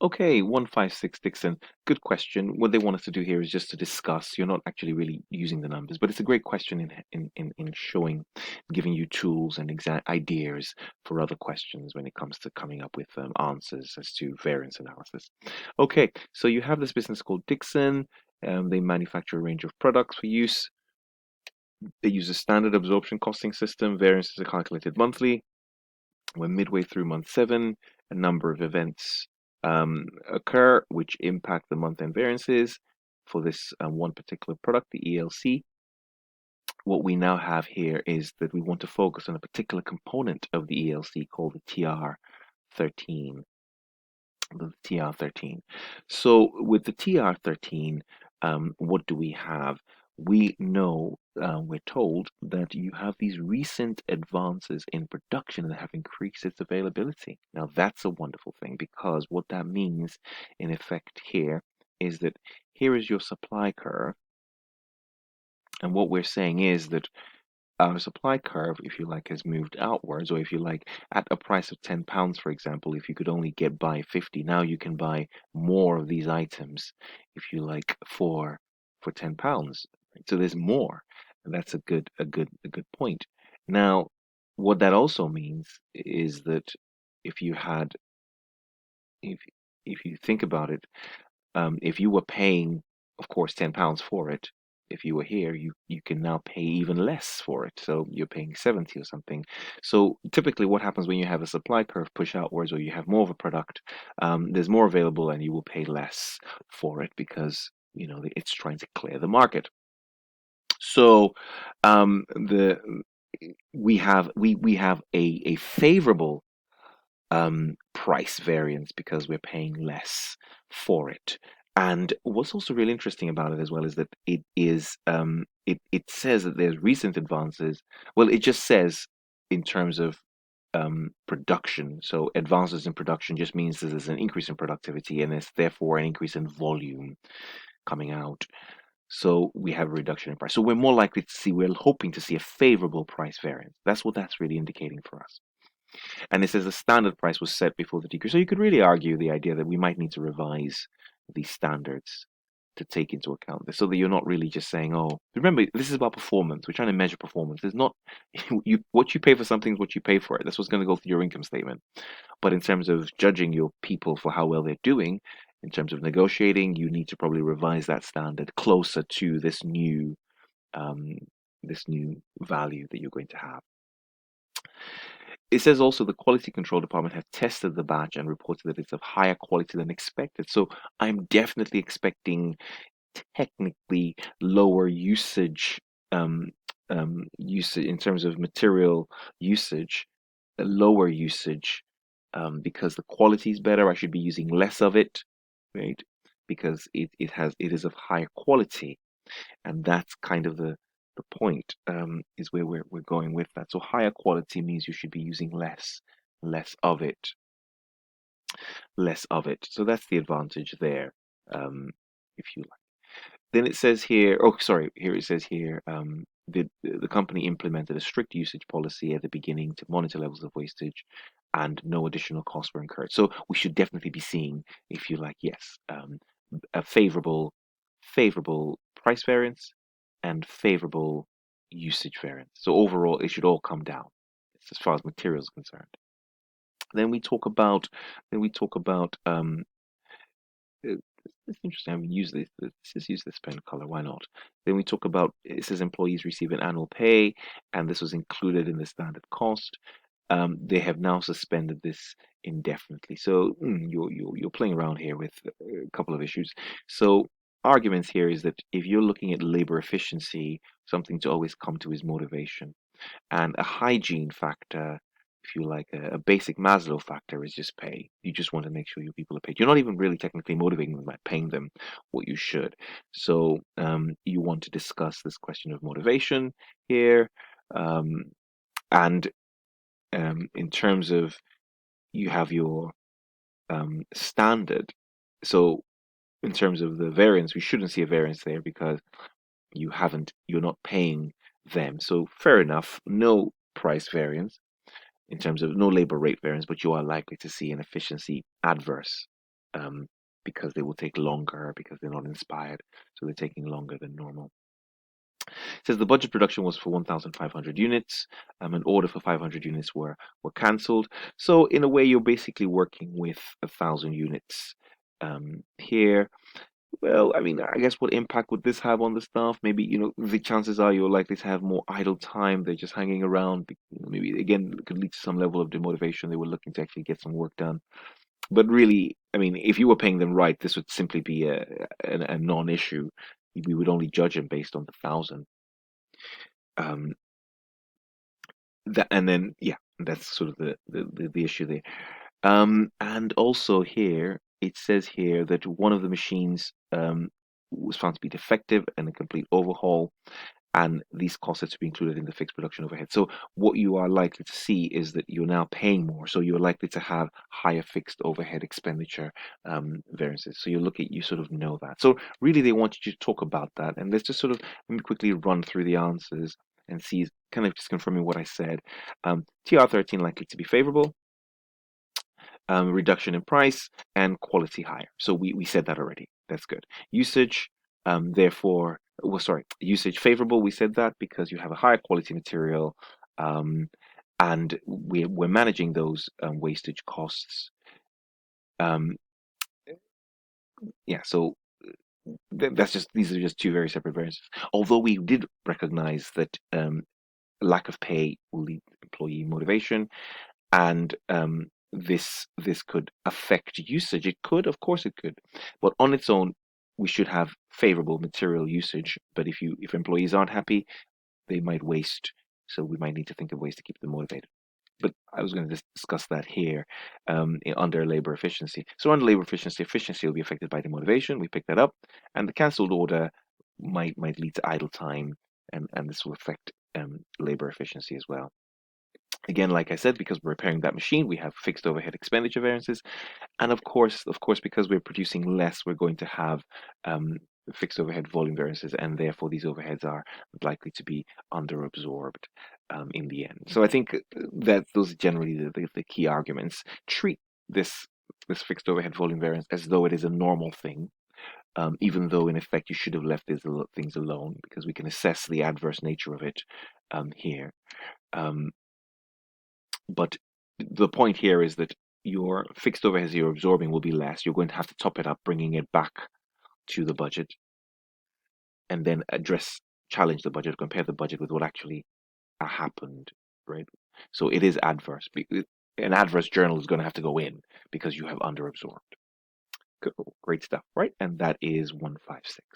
Okay, 156 Dixon. Good question. What they want us to do here is just to discuss. You're not actually really using the numbers, but it's a great question in showing, giving you tools and exact ideas for other questions when it comes to coming up with answers as to variance analysis. Okay, so you have this business called Dixon. They manufacture a range of products for use. They use a standard absorption costing system. Variances are calculated monthly. We're midway through month seven. A number of events occur which impact the month-end variances for this one particular product, the ELC. What we now have here is that we want to focus on a particular component of the ELC called the TR13. The TR13. So with the TR13, what do we have? We know, we're told that you have these recent advances in production that have increased its availability. Now that's a wonderful thing because what that means in effect here is that here is your supply curve. And what we're saying is that our supply curve, if you like, has moved outwards, or if you like, at a price of £10, for example, if you could only get by 50, now you can buy more of these items, if you like, for £10. Right? So there's more, and that's a good point. Now, what that also means is that if you had, if if you think about it, if you were paying, of course, £10 for it, if you were here, you can now pay even less for it. So you're paying 70 or something. So typically, what happens when you have a supply curve push outwards, or you have more of a product, there's more available, and you will pay less for it because it's trying to clear the market. So the we have a favorable price variance because we're paying less for it. And what's also really interesting about it as well is that it says that there's recent advances. Well, it just says in terms of production. So advances in production just means that there's an increase in productivity and there's therefore an increase in volume coming out. So we have a reduction in price. So we're more likely to see, we're hoping to see a favorable price variance. That's what that's really indicating for us. And it says the standard price was set before the decrease. So you could really argue the idea that we might need to revise these standards to take into account this, so that you're not really just saying, "Oh, remember, this is about performance. We're trying to measure performance. It's not what you pay for something is what you pay for it. That's what's going to go through your income statement. But in terms of judging your people for how well they're doing, in terms of negotiating, you need to probably revise that standard closer to um, this new value that you're going to have." It says also the quality control department have tested the batch and reported that it's of higher quality than expected. So I'm definitely expecting technically lower usage, usage in terms of material usage, lower usage, because the quality is better. I should be using less of it, right? Because it is of higher quality, and that's kind of the point, is where we're going with that. So higher quality means you should be using less of it, less of it. So that's the advantage there, if you like. Then it says here, oh, sorry, here it says here, the company implemented a strict usage policy at the beginning to monitor levels of wastage, and no additional costs were incurred. So we should definitely be seeing, if you like, yes, a favorable price variance and favorable usage variance. So overall, it should all come down as far as materials are concerned. Then we talk about uh, it's interesting. I've used this. Let's just use this pen color. Why not? Then we talk about, it says employees receive an annual pay, and this was included in the standard cost. They have now suspended this indefinitely. So you're playing around here with a couple of issues. So arguments here is that if you're looking at labor efficiency, something to always come to is motivation, and a hygiene factor, if you like, a basic Maslow factor is just pay. You just want to make sure your people are paid. You're not even really technically motivating them by paying them what you should. So you want to discuss this question of motivation here. Um, and in terms of, you have your standard. So in terms of the variance, we shouldn't see a variance there because you're not paying them. So fair enough, no price variance in terms of no labor rate variance, but you are likely to see an efficiency adverse. because they will take longer because they're not inspired, so they're taking longer than normal. It says the budget production was for 1,500 units. An order for 500 units were cancelled. So in a way, you're basically working with 1,000 units here. Well, I mean, I guess what impact would this have on the staff? Maybe, the chances are you're likely to have more idle time. They're just hanging around. Maybe, again, it could lead to some level of demotivation. They were looking to actually get some work done. But really, I mean, if you were paying them right, this would simply be a non-issue. We would only judge them based on the 1,000. Um, and then, yeah, that's sort of the issue there. And also here, it says here that one of the machines was found to be defective and a complete overhaul, and these costs are to be included in the fixed production overhead. So what you are likely to see is that you're now paying more, so you're likely to have higher fixed overhead expenditure variances. So you sort of know that. So really, they wanted you to talk about that, and let's just sort of let me quickly run through the answers and see, kind of just confirming what I said. TR13 likely to be favorable. Reduction in price, and quality higher. So we said that already. That's good. Usage, therefore, well, sorry, usage favorable. We said that because you have a higher quality material, and we're managing those wastage costs. Yeah, so these are just two very separate variances. Although we did recognize that lack of pay will lead to employee motivation, and this could affect usage. It could, of course, it could, but on its own, we should have favorable material usage. But if employees aren't happy, they might waste. So we might need to think of ways to keep them motivated. But I was going to discuss that here under labor efficiency. So under labor efficiency, efficiency will be affected by the motivation. We pick that up, and the cancelled order might lead to idle time, and this will affect labor efficiency as well. Again, like I said, because we're repairing that machine, we have fixed overhead expenditure variances, and of course, because we're producing less, we're going to have fixed overhead volume variances, and therefore these overheads are likely to be underabsorbed in the end. So I think that those are generally the key arguments. Treat this fixed overhead volume variance as though it is a normal thing, even though in effect you should have left these things alone, because we can assess the adverse nature of it here. But the point here is that your fixed overheads you're absorbing will be less. You're going to have to top it up, bringing it back to the budget, and then challenge the budget, compare the budget with what actually happened, right? So it is adverse. An adverse journal is going to have to go in because you have underabsorbed. Great stuff, right? And that is 156.